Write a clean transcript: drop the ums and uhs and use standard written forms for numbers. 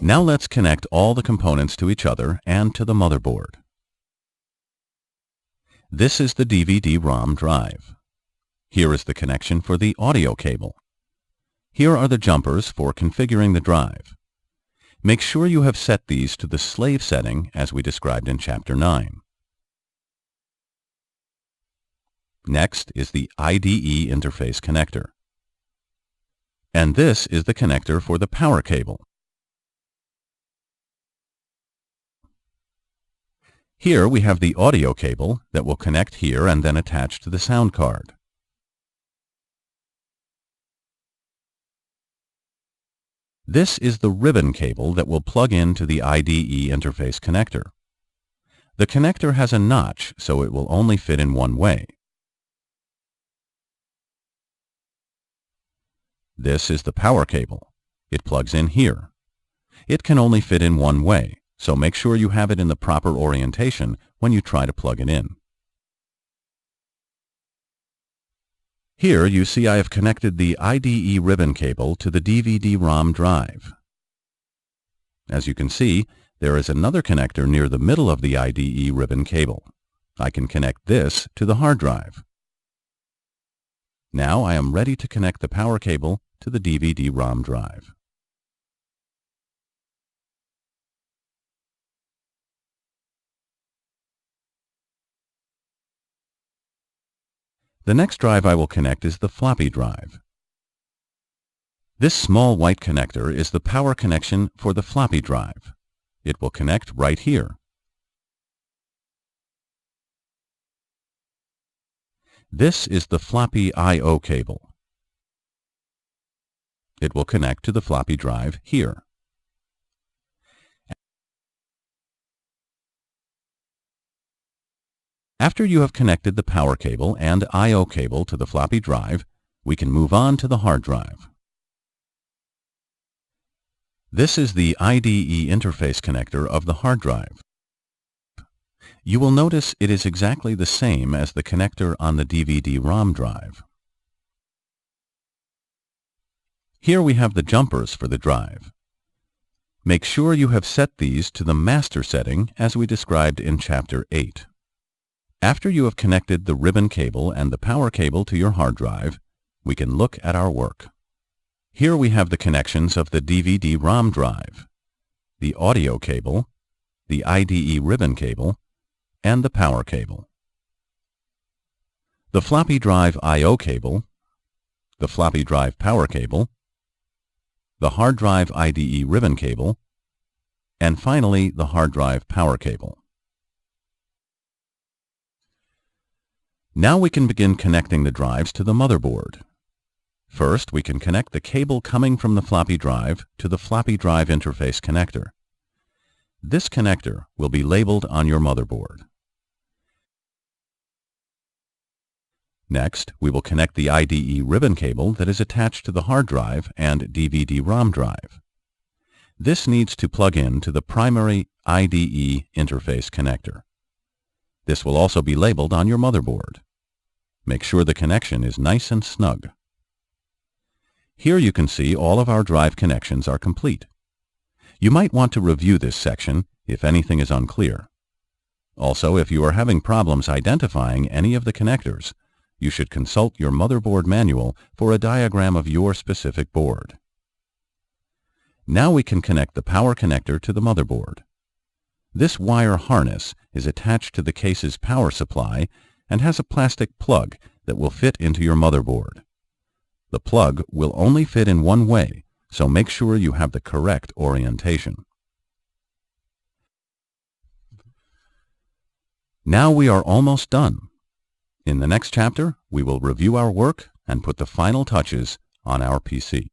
Now let's connect all the components to each other and to the motherboard. This is the DVD-ROM drive. Here is the connection for the audio cable. Here are the jumpers for configuring the drive. Make sure you have set these to the slave setting as we described in Chapter 9. Next is the IDE interface connector. And this is the connector for the power cable. Here we have the audio cable that will connect here and then attach to the sound card. This is the ribbon cable that will plug into the IDE interface connector. The connector has a notch, so it will only fit in one way. This is the power cable. It plugs in here. It can only fit in one way, so make sure you have it in the proper orientation when you try to plug it in. Here you see I have connected the IDE ribbon cable to the DVD-ROM drive. As you can see, there is another connector near the middle of the IDE ribbon cable. I can connect this to the hard drive. Now I am ready to connect the power cable to the DVD-ROM drive. The next drive I will connect is the floppy drive. This small white connector is the power connection for the floppy drive. It will connect right here. This is the floppy I/O cable. It will connect to the floppy drive here. After you have connected the power cable and I/O cable to the floppy drive, we can move on to the hard drive. This is the IDE interface connector of the hard drive. You will notice it is exactly the same as the connector on the DVD-ROM drive. Here we have the jumpers for the drive. Make sure you have set these to the master setting as we described in Chapter 8. After you have connected the ribbon cable and the power cable to your hard drive, we can look at our work. Here we have the connections of the DVD-ROM drive, the audio cable, the IDE ribbon cable, and the power cable. The floppy drive I/O cable, the floppy drive power cable, the hard drive IDE ribbon cable, and finally the hard drive power cable. Now we can begin connecting the drives to the motherboard. First, we can connect the cable coming from the floppy drive to the floppy drive interface connector. This connector will be labeled on your motherboard. Next, we will connect the IDE ribbon cable that is attached to the hard drive and DVD-ROM drive. This needs to plug in to the primary IDE interface connector. This will also be labeled on your motherboard. Make sure the connection is nice and snug. Here you can see all of our drive connections are complete. You might want to review this section if anything is unclear. Also, if you are having problems identifying any of the connectors, you should consult your motherboard manual for a diagram of your specific board. Now we can connect the power connector to the motherboard. This wire harness is attached to the case's power supply and has a plastic plug that will fit into your motherboard. The plug will only fit in one way, so make sure you have the correct orientation. Now we are almost done. In the next chapter, we will review our work and put the final touches on our PC.